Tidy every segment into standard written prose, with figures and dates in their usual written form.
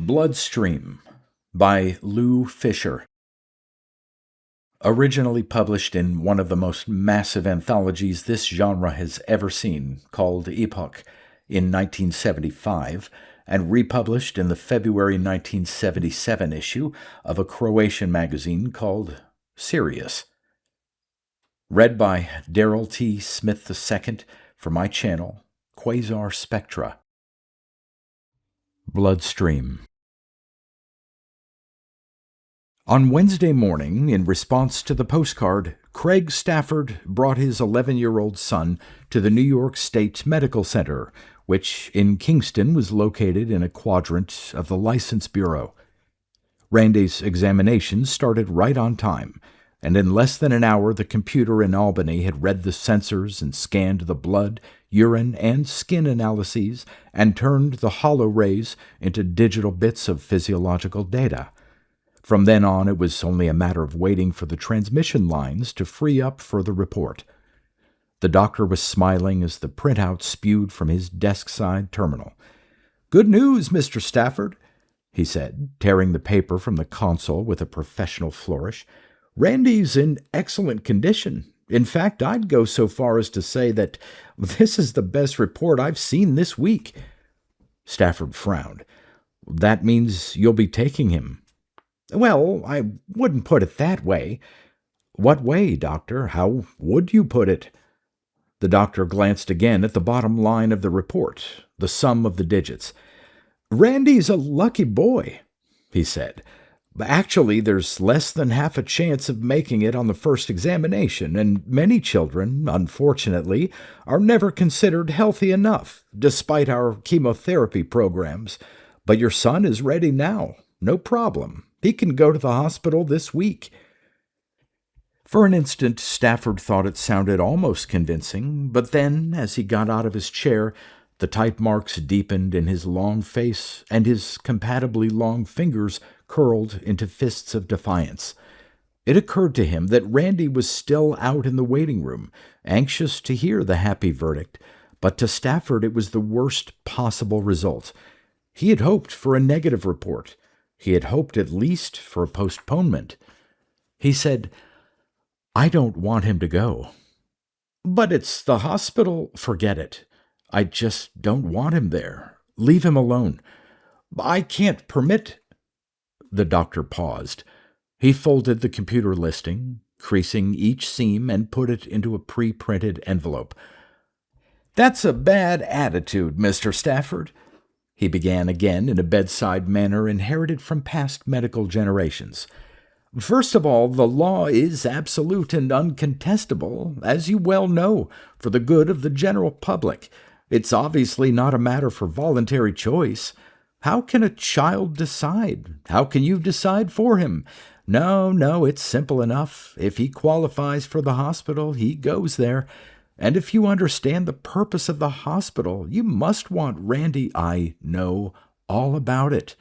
BLOODSTREAM by Lou Fisher. Originally published in one of the most massive anthologies this genre has ever seen, called Epoch, in 1975, and republished in the February 1977 issue of a Croatian magazine called Sirius. Read by Daryl T. Smith II for my channel, Quasar Spectra. BLOODSTREAM. On Wednesday morning, in response to the postcard, Craig Stafford brought his 11-year-old son to the New York State Medical Center, which in Kingston was located in a quadrant of the License Bureau. Randy's examination started right on time, and in less than an hour the computer in Albany had read the sensors and scanned the blood, urine, and skin analyses and turned the hollow rays into digital bits of physiological data. From then on, it was only a matter of waiting for the transmission lines to free up for the report. The doctor was smiling as the printout spewed from his desk-side terminal. "Good news, Mr. Stafford," he said, tearing the paper from the console with a professional flourish. "Randy's in excellent condition. In fact, I'd go so far as to say that this is the best report I've seen this week." Stafford frowned. "That means you'll be taking him." "Well, I wouldn't put it that way." "What way, Doctor? How would you put it?" The doctor glanced again at the bottom line of the report, the sum of the digits. "Randy's a lucky boy," he said. "Actually, there's less than half a chance of making it on the first examination, and many children, unfortunately, are never considered healthy enough, despite our chemotherapy programs. But your son is ready now. No problem. He can go to the hospital this week." For an instant, Stafford thought it sounded almost convincing, but then, as he got out of his chair, the type marks deepened in his long face, and his compatibly long fingers curled into fists of defiance. It occurred to him that Randy was still out in the waiting room, anxious to hear the happy verdict, but to Stafford it was the worst possible result. He had hoped for a negative report. He had hoped at least for a postponement. He said, "I don't want him to go." "But it's the hospital." "Forget it. I just don't want him there. Leave him alone." "I can't permit—" The doctor paused. He folded the computer listing, creasing each seam, and put it into a pre-printed envelope. "That's a bad attitude, Mr. Stafford," he began again in a bedside manner inherited from past medical generations. "First of all, the law is absolute and uncontestable, as you well know, for the good of the general public. It's obviously not a matter for voluntary choice. How can a child decide? How can you decide for him? No, it's simple enough. If he qualifies for the hospital, he goes there. And if you understand the purpose of the hospital, you must want Randy—" "I know all about it,"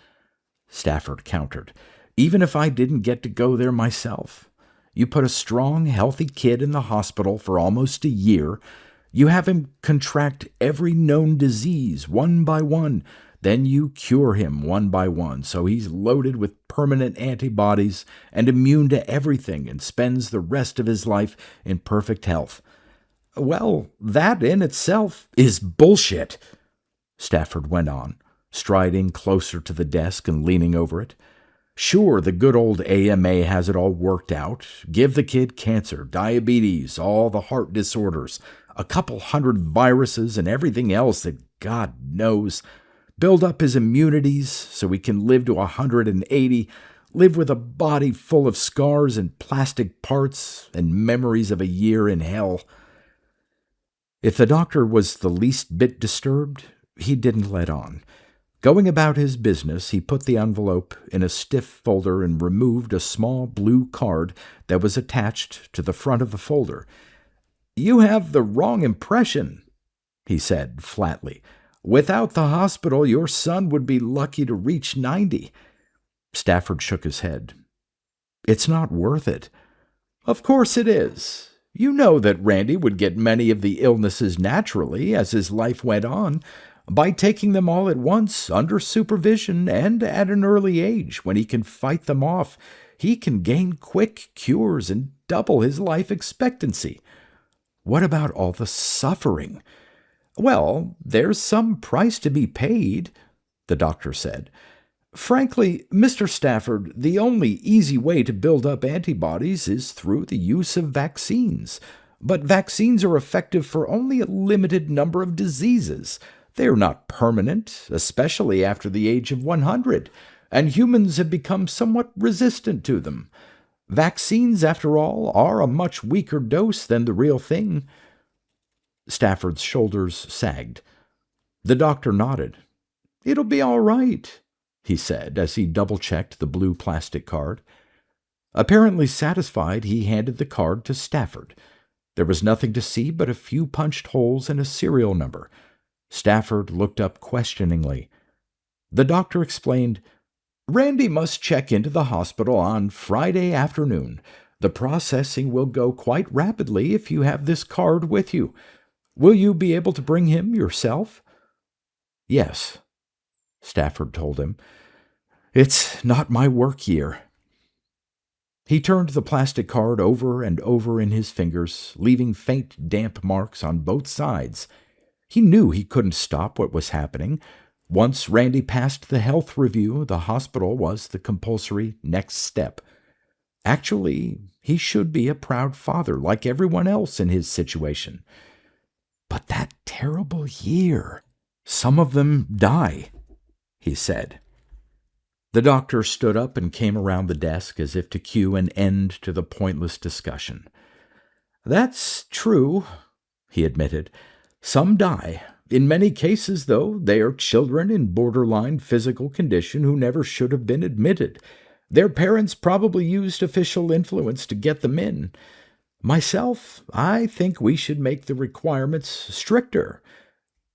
Stafford countered, "even if I didn't get to go there myself. You put a strong, healthy kid in the hospital for almost a year. You have him contract every known disease one by one. Then you cure him one by one, so he's loaded with permanent antibodies and immune to everything and spends the rest of his life in perfect health." "Well, that in itself is bullshit," Stafford went on, striding closer to the desk and leaning over it. "Sure, the good old AMA has it all worked out. Give the kid cancer, diabetes, all the heart disorders, a couple hundred viruses and everything else that God knows. Build up his immunities so he can live to 180, live with a body full of scars and plastic parts and memories of a year in hell." If the doctor was the least bit disturbed, he didn't let on. Going about his business, he put the envelope in a stiff folder and removed a small blue card that was attached to the front of the folder. "You have the wrong impression," he said flatly. "Without the hospital, your son would be lucky to reach 90. Stafford shook his head. "It's not worth it." "Of course it is. You know that Randy would get many of the illnesses naturally as his life went on. By taking them all at once, under supervision, and at an early age, when he can fight them off, he can gain quick cures and double his life expectancy. What about all the suffering? Well, there's some price to be paid, the doctor said. Frankly, Mr. Stafford, the only easy way to build up antibodies is through the use of vaccines. But vaccines are effective for only a limited number of diseases. They are not permanent, especially after the age of 100, and humans have become somewhat resistant to them. Vaccines, after all, are a much weaker dose than the real thing. Stafford's shoulders sagged. The doctor nodded. "It'll be all right," he said as he double-checked the blue plastic card. Apparently satisfied, he handed the card to Stafford. There was nothing to see but a few punched holes and a serial number. Stafford looked up questioningly. The doctor explained, "Randy must check into the hospital on Friday afternoon. The processing will go quite rapidly if you have this card with you. Will you be able to bring him yourself?" "Yes," Stafford told him. "It's not my work year." He turned the plastic card over and over in his fingers, leaving faint damp marks on both sides. He knew he couldn't stop what was happening. Once Randy passed the health review, the hospital was the compulsory next step. Actually, he should be a proud father like everyone else in his situation. But that terrible year. "Some of them die," he said. The doctor stood up and came around the desk as if to cue an end to the pointless discussion. "That's true," he admitted. "Some die. In many cases, though, they are children in borderline physical condition who never should have been admitted. Their parents probably used official influence to get them in. Myself, I think we should make the requirements stricter.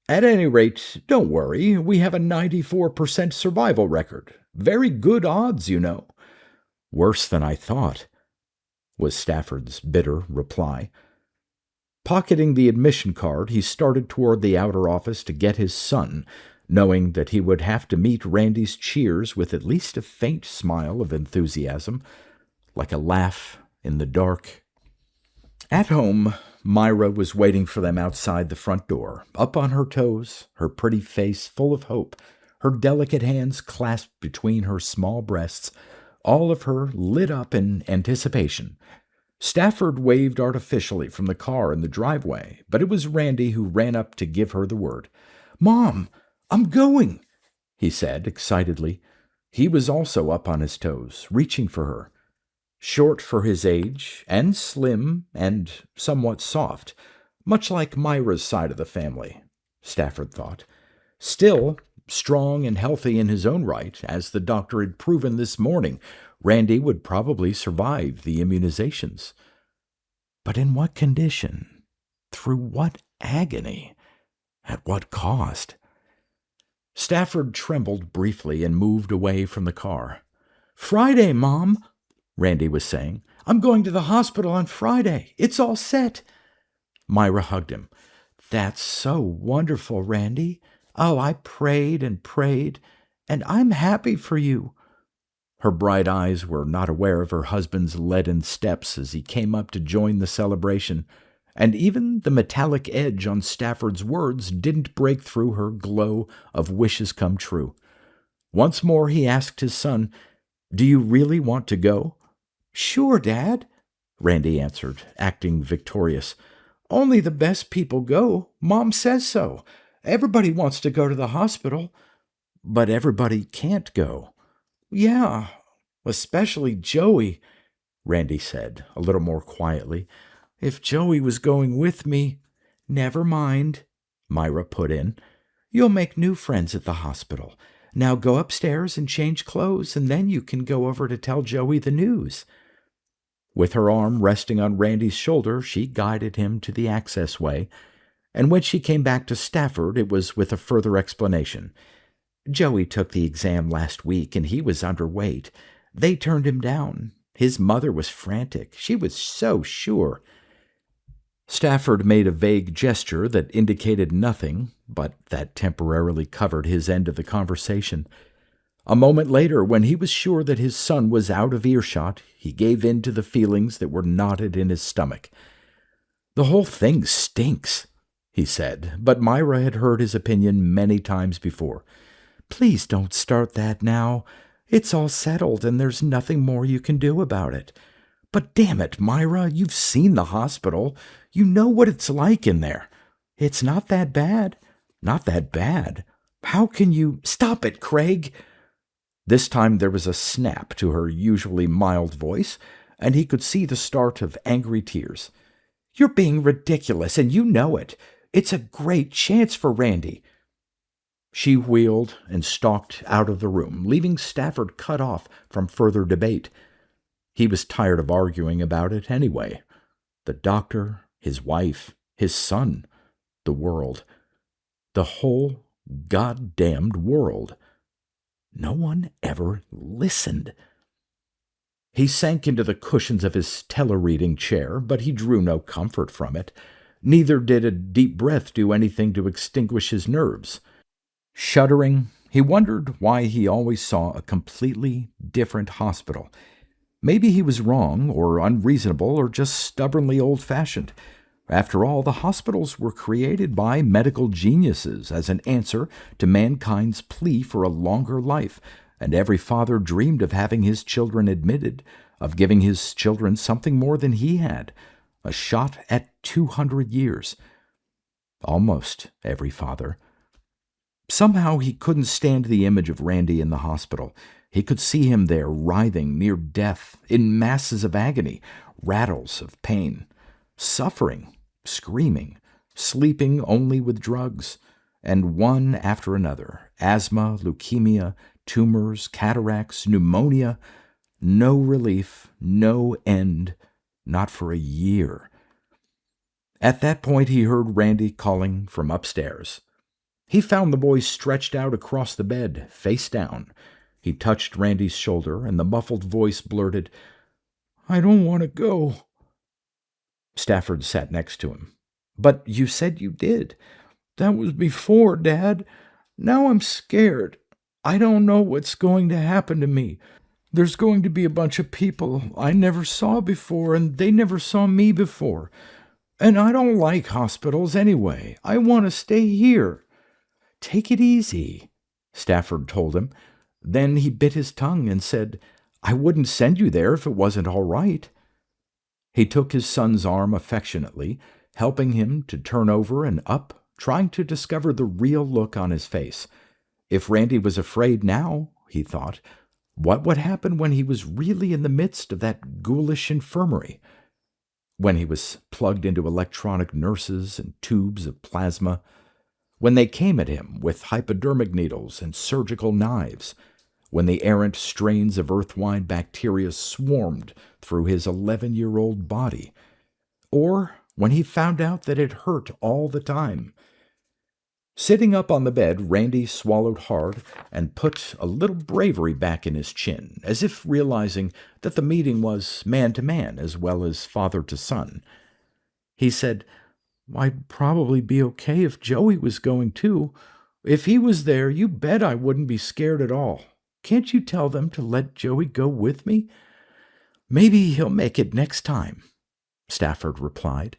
At any rate, don't worry, we have a 94% survival record. Very good odds, you know." "Worse than I thought," was Stafford's bitter reply. Pocketing the admission card, he started toward the outer office to get his son, knowing that he would have to meet Randy's cheers with at least a faint smile of enthusiasm, like a laugh in the dark. At home, Myra was waiting for them outside the front door, up on her toes, her pretty face full of hope, her delicate hands clasped between her small breasts, all of her lit up in anticipation. Stafford waved artificially from the car in the driveway, but it was Randy who ran up to give her the word. "Mom, I'm going," he said excitedly. He was also up on his toes, reaching for her. Short for his age, and slim, and somewhat soft, much like Myra's side of the family, Stafford thought. Still, strong and healthy in his own right, as the doctor had proven this morning, Randy would probably survive the immunizations. But in what condition? Through what agony? At what cost? Stafford trembled briefly and moved away from the car. "Friday, Mom," Randy was saying. "I'm going to the hospital on Friday. It's all set." Myra hugged him. "That's so wonderful, Randy. Oh, I prayed and prayed, and I'm happy for you." Her bright eyes were not aware of her husband's leaden steps as he came up to join the celebration, and even the metallic edge on Stafford's words didn't break through her glow of wishes come true. Once more he asked his son, "Do you really want to go?" "Sure, Dad," Randy answered, acting victorious. "Only the best people go. Mom says so. Everybody wants to go to the hospital." "But everybody can't go." "Yeah, especially Joey," Randy said, a little more quietly. "If Joey was going with me—" "Never mind," Myra put in. "You'll make new friends at the hospital. Now go upstairs and change clothes, and then you can go over to tell Joey the news." With her arm resting on Randy's shoulder, she guided him to the access way, and when she came back to Stafford, it was with a further explanation. "Joey took the exam last week, and he was underweight. They turned him down. His mother was frantic. She was so sure." Stafford made a vague gesture that indicated nothing, but that temporarily covered his end of the conversation. A moment later, when he was sure that his son was out of earshot, he gave in to the feelings that were knotted in his stomach. "The whole thing stinks," he said, but Myra had heard his opinion many times before. "Please don't start that now. It's all settled, and there's nothing more you can do about it. But damn it, Myra, you've seen the hospital. You know what it's like in there. It's not that bad. Not that bad. How can you— Stop it, Craig!" This time there was a snap to her usually mild voice, and he could see the start of angry tears. "You're being ridiculous, and you know it. It's a great chance for Randy." She wheeled and stalked out of the room, leaving Stafford cut off from further debate. He was tired of arguing about it anyway. The doctor, his wife, his son, the world. The whole goddamned world. No one ever listened. He sank into the cushions of his telereading chair, but he drew no comfort from it. Neither did a deep breath do anything to extinguish his nerves. Shuddering, he wondered why he always saw a completely different hospital. Maybe he was wrong, or unreasonable, or just stubbornly old-fashioned. After all, the hospitals were created by medical geniuses as an answer to mankind's plea for a longer life, and every father dreamed of having his children admitted, of giving his children something more than he had, a shot at 200 years. Almost every father. Somehow he couldn't stand the image of Randy in the hospital. He could see him there writhing near death, in masses of agony, rattles of pain, suffering, screaming, sleeping only with drugs, and one after another, asthma, leukemia, tumors, cataracts, pneumonia, no relief, no end, not for a year. At that point he heard Randy calling from upstairs. He found the boy stretched out across the bed, face down. He touched Randy's shoulder, and the muffled voice blurted, "I don't want to go." Stafford sat next to him. "But you said you did." "That was before, Dad. Now I'm scared. I don't know what's going to happen to me. There's going to be a bunch of people I never saw before, and they never saw me before. And I don't like hospitals anyway. I want to stay here." "Take it easy," Stafford told him. Then he bit his tongue and said, "I wouldn't send you there if it wasn't all right." He took his son's arm affectionately, helping him to turn over and up, trying to discover the real look on his face. If Randy was afraid now, he thought, what would happen when he was really in the midst of that ghoulish infirmary? When he was plugged into electronic nurses and tubes of plasma? When they came at him with hypodermic needles and surgical knives? When the errant strains of earth-wide bacteria swarmed through his 11-year-old body? Or when he found out that it hurt all the time? Sitting up on the bed, Randy swallowed hard and put a little bravery back in his chin, as if realizing that the meeting was man-to-man as well as father-to-son. He said, "I'd probably be okay if Joey was going too. If he was there, you bet I wouldn't be scared at all. Can't you tell them to let Joey go with me?" "Maybe he'll make it next time," Stafford replied.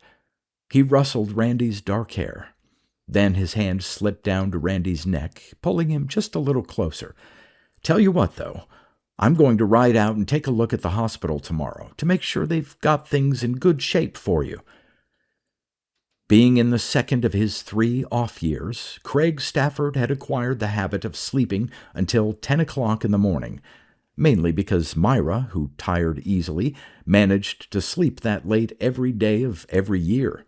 He rustled Randy's dark hair. Then his hand slipped down to Randy's neck, pulling him just a little closer. "Tell you what, though, I'm going to ride out and take a look at the hospital tomorrow to make sure they've got things in good shape for you." Being in the second of his 3 off years, Craig Stafford had acquired the habit of sleeping until 10 o'clock in the morning, mainly because Myra, who tired easily, managed to sleep that late every day of every year.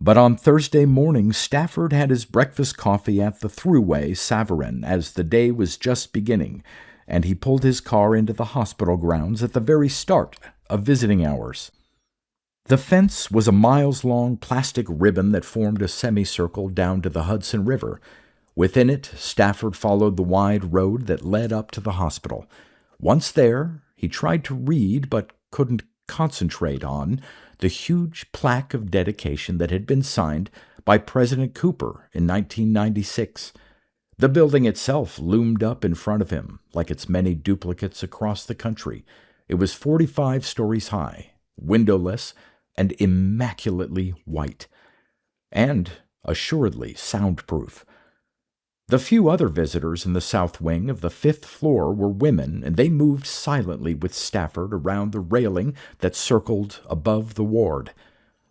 But on Thursday morning, Stafford had his breakfast coffee at the Thruway Savarin as the day was just beginning, and he pulled his car into the hospital grounds at the very start of visiting hours. The fence was a miles-long plastic ribbon that formed a semicircle down to the Hudson River. Within it, Stafford followed the wide road that led up to the hospital. Once there, he tried to read but couldn't concentrate on the huge plaque of dedication that had been signed by President Cooper in 1996. The building itself loomed up in front of him, like its many duplicates across the country. It was 45 stories high, windowless, and immaculately white, and assuredly soundproof. The few other visitors in the south wing of the 5th floor were women, and they moved silently with Stafford around the railing that circled above the ward.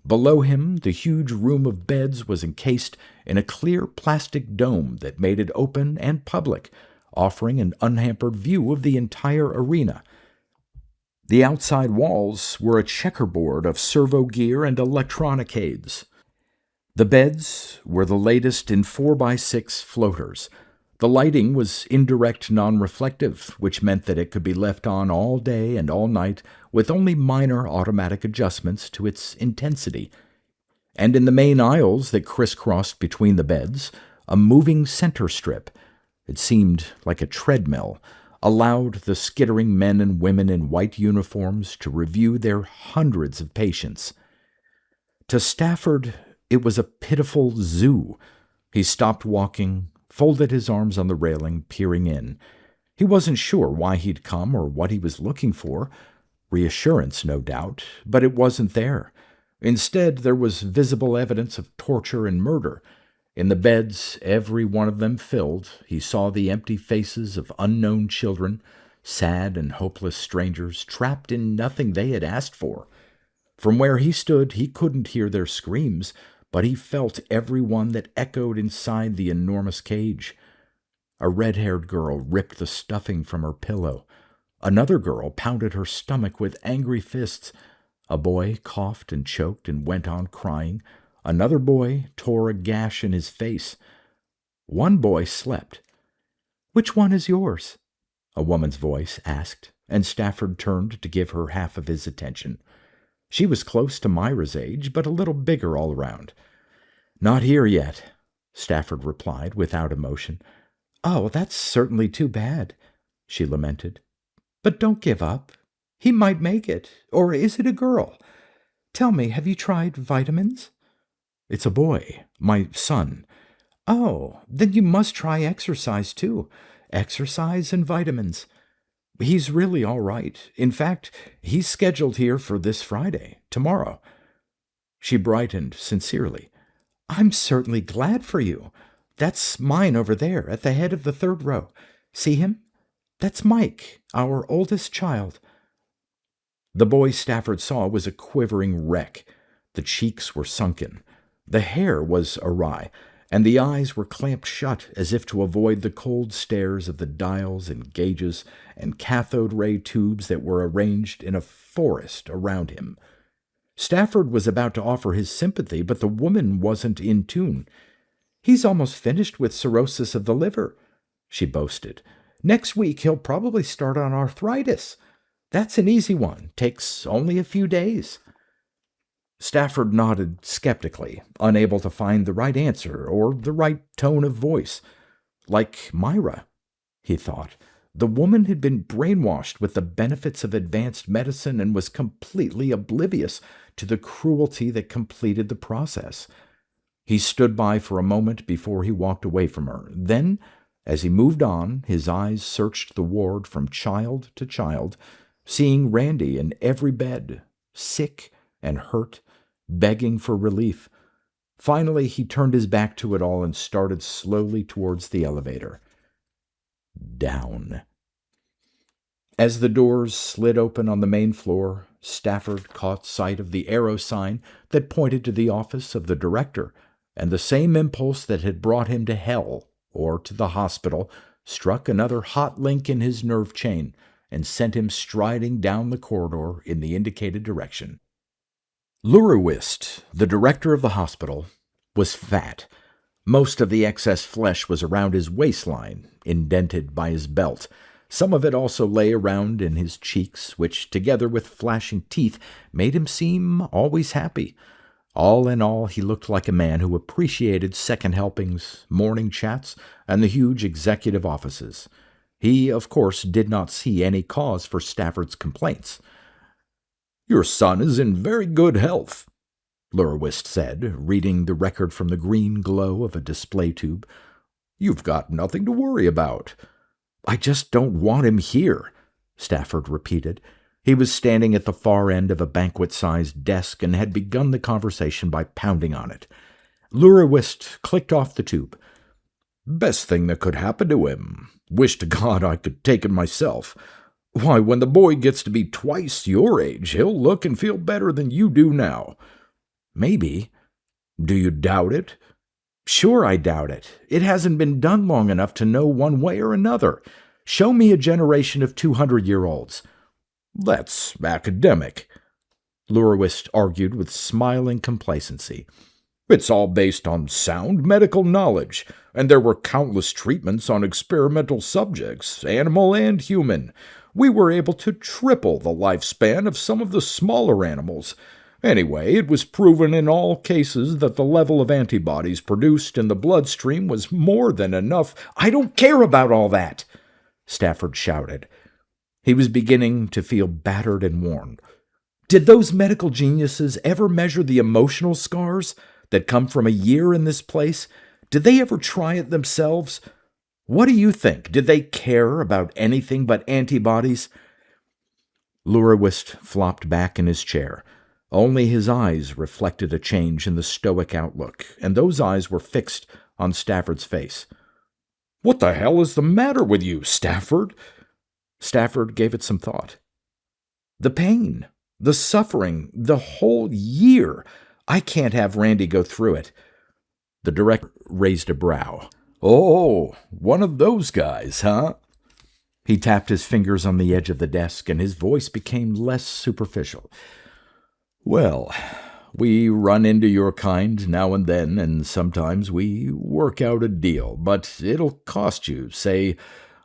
Below him, the huge room of beds was encased in a clear plastic dome that made it open and public, offering an unhampered view of the entire arena. The outside walls were a checkerboard of servo gear and electronic aids. The beds were the latest in 4x6 floaters. The lighting was indirect non-reflective, which meant that it could be left on all day and all night with only minor automatic adjustments to its intensity. And in the main aisles that crisscrossed between the beds, a moving center strip, it seemed like a treadmill, allowed the skittering men and women in white uniforms to review their hundreds of patients. To Stafford, it was a pitiful zoo. He stopped walking, folded his arms on the railing, peering in. He wasn't sure why he'd come or what he was looking for. Reassurance, no doubt, but it wasn't there. Instead, there was visible evidence of torture and murder. In the beds, every one of them filled, he saw the empty faces of unknown children, sad and hopeless strangers, trapped in nothing they had asked for. From where he stood, he couldn't hear their screams, but he felt every one that echoed inside the enormous cage. A red-haired girl ripped the stuffing from her pillow. Another girl pounded her stomach with angry fists. A boy coughed and choked and went on crying. Another boy tore a gash in his face. One boy slept. "Which one is yours?" a woman's voice asked, and Stafford turned to give her half of his attention. She was close to Myra's age, but a little bigger all around. "Not here yet," Stafford replied without emotion. "Oh, that's certainly too bad," she lamented. "But don't give up. He might make it. Or is it a girl? Tell me, have you tried vitamins?" "It's a boy, my son." "Oh, then you must try exercise, too. Exercise and vitamins. He's really all right. In fact, he's scheduled here for this Friday, tomorrow." She brightened sincerely. "I'm certainly glad for you. That's mine over there at the head of the 3rd row. See him? That's Mike, our oldest child." The boy Stafford saw was a quivering wreck. The cheeks were sunken. The hair was awry, and the eyes were clamped shut as if to avoid the cold stares of the dials and gauges and cathode ray tubes that were arranged in a forest around him. Stafford was about to offer his sympathy, but the woman wasn't in tune. "He's almost finished with cirrhosis of the liver," she boasted. "Next week he'll probably start on arthritis. That's an easy one. Takes only a few days." Stafford nodded skeptically, unable to find the right answer or the right tone of voice. Like Myra, he thought. The woman had been brainwashed with the benefits of advanced medicine and was completely oblivious to the cruelty that completed the process. He stood by for a moment before he walked away from her. Then, as he moved on, his eyes searched the ward from child to child, seeing Randy in every bed, sick and hurt, begging for relief. Finally, he turned his back to it all and started slowly towards the elevator. Down. As the doors slid open on the main floor, Stafford caught sight of the arrow sign that pointed to the office of the director, and the same impulse that had brought him to hell or to the hospital struck another hot link in his nerve chain and sent him striding down the corridor in the indicated direction. Luruwist, the director of the hospital, was fat. Most of the excess flesh was around his waistline, indented by his belt. Some of it also lay around in his cheeks, which, together with flashing teeth, made him seem always happy. All in all, he looked like a man who appreciated second helpings, morning chats, and the huge executive offices. He, of course, did not see any cause for Stafford's complaints. Your son is in very good health, Lurwist said, reading the record from the green glow of a display tube. You've got nothing to worry about. I just don't want him here, Stafford repeated. He was standing at the far end of a banquet-sized desk and had begun the conversation by pounding on it. Lurwist clicked off the tube. Best thing that could happen to him. Wish to God I could take him myself. Why, when the boy gets to be twice your age, he'll look and feel better than you do now. Maybe. Do you doubt it? Sure I doubt it. It hasn't been done long enough to know one way or another. Show me a generation of 200-year-olds. That's academic, Lurwist argued with smiling complacency. It's all based on sound medical knowledge, and there were countless treatments on experimental subjects, animal and human. We were able to triple the lifespan of some of the smaller animals. Anyway, it was proven in all cases that the level of antibodies produced in the bloodstream was more than enough. I don't care about all that, Stafford shouted. He was beginning to feel battered and worn. Did those medical geniuses ever measure the emotional scars that come from a year in this place? Did they ever try it themselves? What do you think? Did they care about anything but antibodies? Lurwist flopped back in his chair. Only his eyes reflected a change in the stoic outlook, and those eyes were fixed on Stafford's face. What the hell is the matter with you, Stafford? Stafford gave it some thought. The pain, the suffering, the whole year. I can't have Randy go through it. The director raised a brow. Oh, one of those guys, huh? He tapped his fingers on the edge of the desk, and his voice became less superficial. Well, we run into your kind now and then, and sometimes we work out a deal, but it'll cost you, say,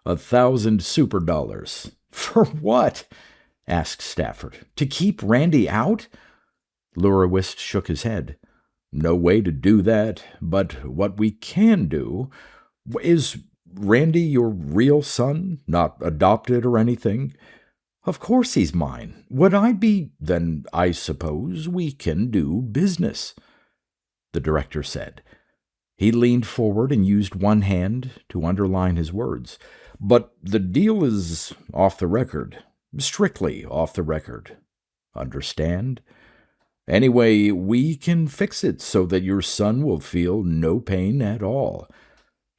1,000 super dollars. For what? Asked Stafford. To keep Randy out? Lurwist shook his head. No way to do that, but what we can do is Randy your real son, not adopted or anything? Of course he's mine. Would I be? Then I suppose we can do business, the director said. He leaned forward and used one hand to underline his words. But the deal is off the record, strictly off the record. Understand? Anyway, we can fix it so that your son will feel no pain at all.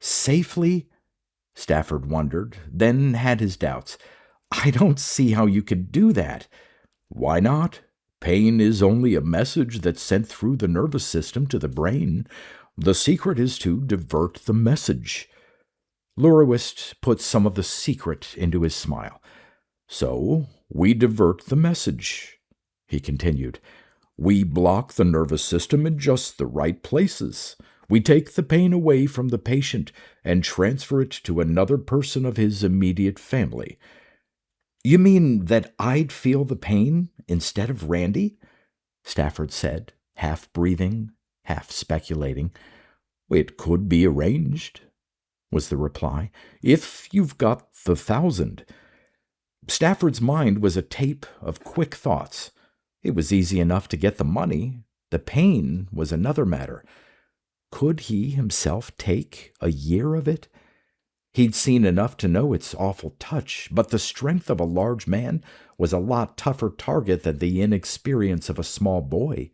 Safely? Stafford wondered, then had his doubts. I don't see how you could do that. Why not? Pain is only a message that's sent through the nervous system to the brain. The secret is to divert the message. Lurwist put some of the secret into his smile. So we divert the message, he continued. We block the nervous system in just the right places. We take the pain away from the patient and transfer it to another person of his immediate family. You mean that I'd feel the pain instead of Randy? Stafford said, half breathing, half speculating. It could be arranged, was the reply, if you've got the 1,000. Stafford's mind was a tape of quick thoughts. It was easy enough to get the money. The pain was another matter. Could he himself take a year of it? He'd seen enough to know its awful touch, but the strength of a large man was a lot tougher target than the inexperience of a small boy.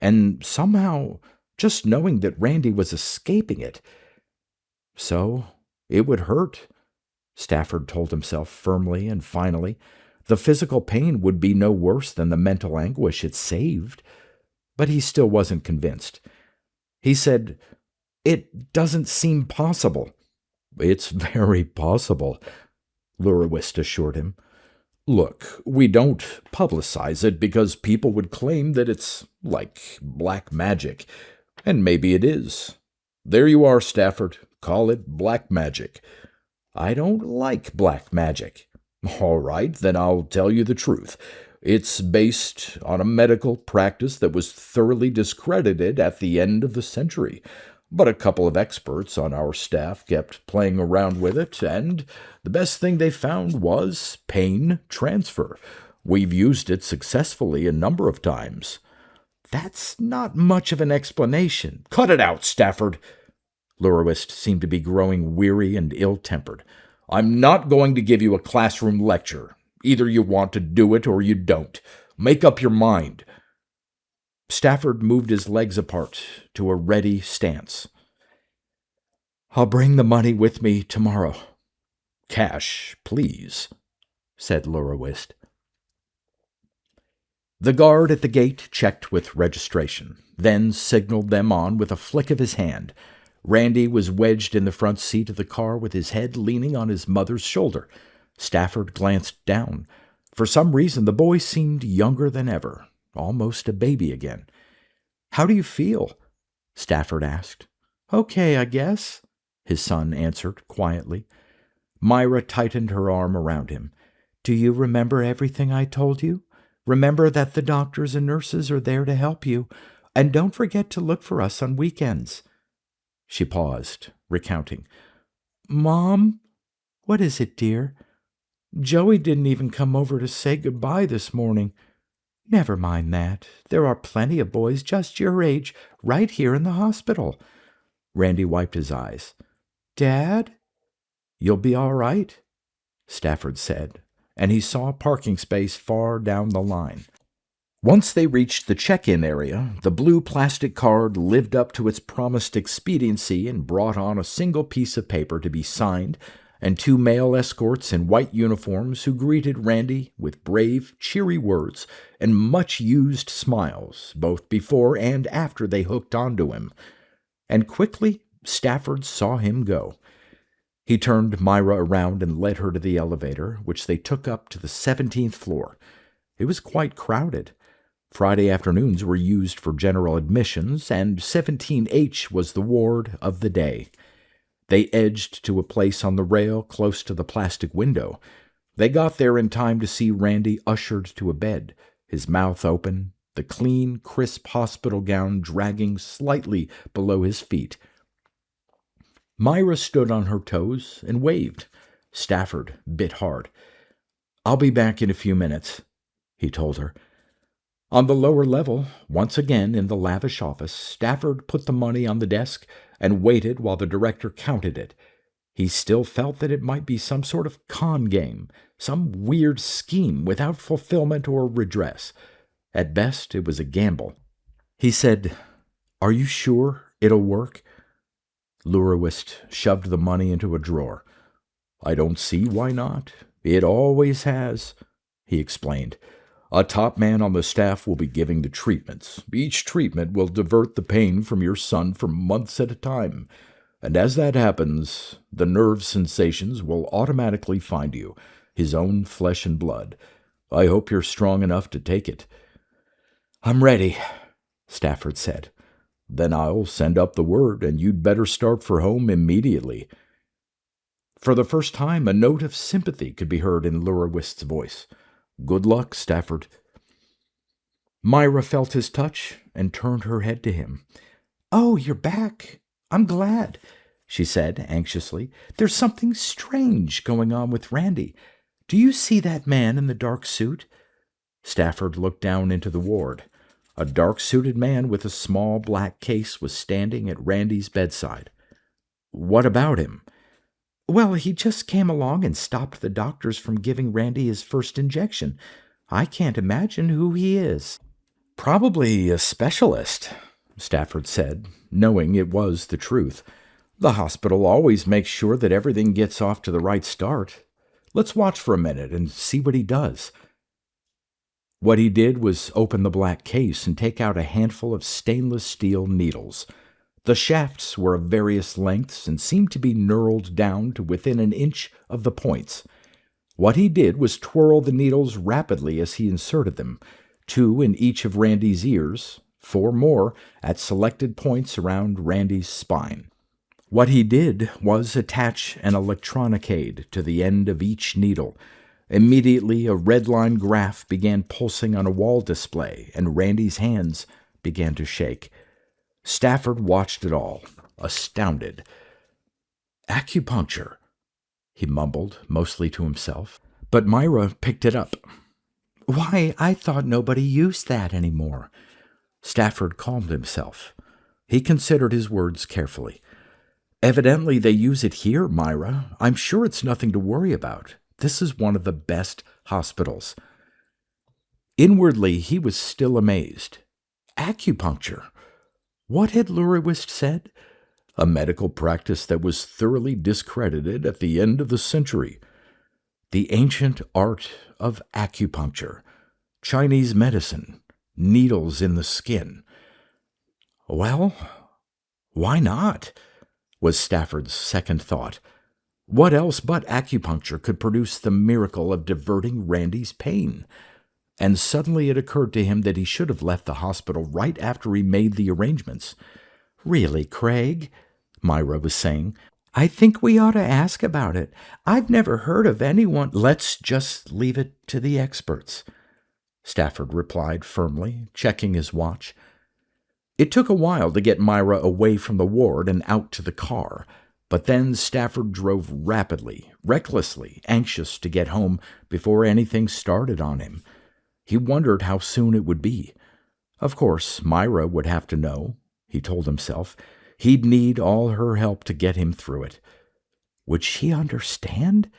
And somehow, just knowing that Randy was escaping it. So, it would hurt, Stafford told himself firmly and finally. The physical pain would be no worse than the mental anguish it saved. But he still wasn't convinced. He said, It doesn't seem possible. It's very possible, Lurwist assured him. Look, we don't publicize it because people would claim that it's like black magic, and maybe it is. There you are, Stafford. Call it black magic. I don't like black magic. All right, then I'll tell you the truth. It's based on a medical practice that was thoroughly discredited at the end of the century. But a couple of experts on our staff kept playing around with it, and the best thing they found was pain transfer. We've used it successfully a number of times." "That's not much of an explanation." "Cut it out, Stafford." Lurwist seemed to be growing weary and ill-tempered. "I'm not going to give you a classroom lecture. Either you want to do it or you don't. Make up your mind." Stafford moved his legs apart to a ready stance. "I'll bring the money with me tomorrow." "Cash, please," said Lurwist. The guard at the gate checked with registration, then signaled them on with a flick of his hand. Randy was wedged in the front seat of the car with his head leaning on his mother's shoulder. Stafford glanced down. For some reason, the boy seemed younger than ever, almost a baby again. "How do you feel?" Stafford asked. "Okay, I guess," his son answered quietly. Myra tightened her arm around him. "Do you remember everything I told you? Remember that the doctors and nurses are there to help you, and don't forget to look for us on weekends." She paused, recounting. "Mom?" "What is it, dear?" "Joey didn't even come over to say goodbye this morning." "Never mind that. There are plenty of boys just your age right here in the hospital." Randy wiped his eyes. "Dad?" "You'll be all right," Stafford said, and he saw a parking space far down the line. Once they reached the check-in area, the blue plastic card lived up to its promised expediency and brought on a single piece of paper to be signed, and 2 male escorts in white uniforms who greeted Randy with brave, cheery words and much-used smiles, both before and after they hooked onto him. And quickly, Stafford saw him go. He turned Myra around and led her to the elevator, which they took up to the 17th floor. It was quite crowded. Friday afternoons were used for general admissions, and 17H was the ward of the day. They edged to a place on the rail close to the plastic window. They got there in time to see Randy ushered to a bed, his mouth open, the clean, crisp hospital gown dragging slightly below his feet. Myra stood on her toes and waved. Stafford bit hard. "I'll be back in a few minutes," he told her. On the lower level, once again in the lavish office, Stafford put the money on the desk and waited while the director counted it. He still felt that it might be some sort of con game, some weird scheme without fulfillment or redress. At best, it was a gamble. He said, "Are you sure it'll work?" Lurwist shoved the money into a drawer. "I don't see why not. It always has," he explained. "A top man on the staff will be giving the treatments. Each treatment will divert the pain from your son for months at a time. And as that happens, the nerve sensations will automatically find you, his own flesh and blood. I hope you're strong enough to take it." "I'm ready," Stafford said. "Then I'll send up the word, and you'd better start for home immediately." For the first time, a note of sympathy could be heard in Lurwist's voice. "Good luck, Stafford." Myra felt his touch and turned her head to him. "Oh, you're back. I'm glad," she said anxiously. "There's something strange going on with Randy. Do you see that man in the dark suit?" Stafford looked down into the ward. A dark-suited man with a small black case was standing at Randy's bedside. "What about him?" "Well, he just came along and stopped the doctors from giving Randy his first injection. I can't imagine who he is." "Probably a specialist," Stafford said, knowing it was the truth. "The hospital always makes sure that everything gets off to the right start. Let's watch for a minute and see what he does." What he did was open the black case and take out a handful of stainless steel needles. The shafts were of various lengths and seemed to be knurled down to within an inch of the points. What he did was twirl the needles rapidly as he inserted them, 2 in each of Randy's ears, 4 more at selected points around Randy's spine. What he did was attach an electronicade to the end of each needle. Immediately, a red-line graph began pulsing on a wall display, and Randy's hands began to shake. Stafford watched it all, astounded. "Acupuncture," he mumbled, mostly to himself. But Myra picked it up. Why, I thought nobody used that anymore. Stafford calmed himself. He considered his words carefully. Evidently they use it here, Myra. I'm sure it's nothing to worry about. This is one of the best hospitals. Inwardly, he was still amazed. Acupuncture. What had Luriwist said? A medical practice that was thoroughly discredited at the end of the century. The ancient art of acupuncture. Chinese medicine. Needles in the skin. Well, why not? Was Stafford's second thought. What else but acupuncture could produce the miracle of diverting Randy's pain? And suddenly it occurred to him that he should have left the hospital right after he made the arrangements. Really, Craig, Myra was saying, I think we ought to ask about it. I've never heard of anyone. Let's just leave it to the experts, Stafford replied firmly, checking his watch. It took a while to get Myra away from the ward and out to the car, but then Stafford drove rapidly, recklessly, anxious to get home before anything started on him. He wondered how soon it would be. Of course, Myra would have to know, he told himself. He'd need all her help to get him through it. Would she understand?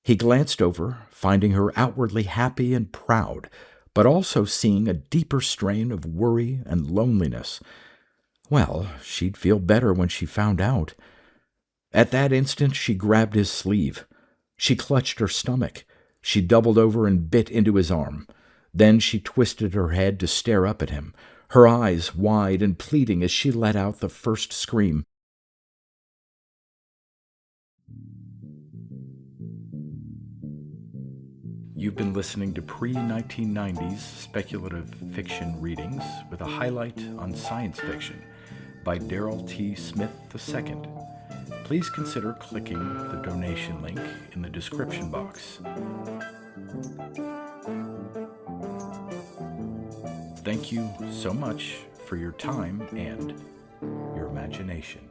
He glanced over, finding her outwardly happy and proud, but also seeing a deeper strain of worry and loneliness. Well, she'd feel better when she found out. At that instant, she grabbed his sleeve. She clutched her stomach. She doubled over and bit into his arm. Then she twisted her head to stare up at him, her eyes wide and pleading as she let out the first scream. You've been listening to pre-1990s speculative fiction readings with a highlight on science fiction by Darrell T. Smith II. Please consider clicking the donation link in the description box. Thank you so much for your time and your imagination.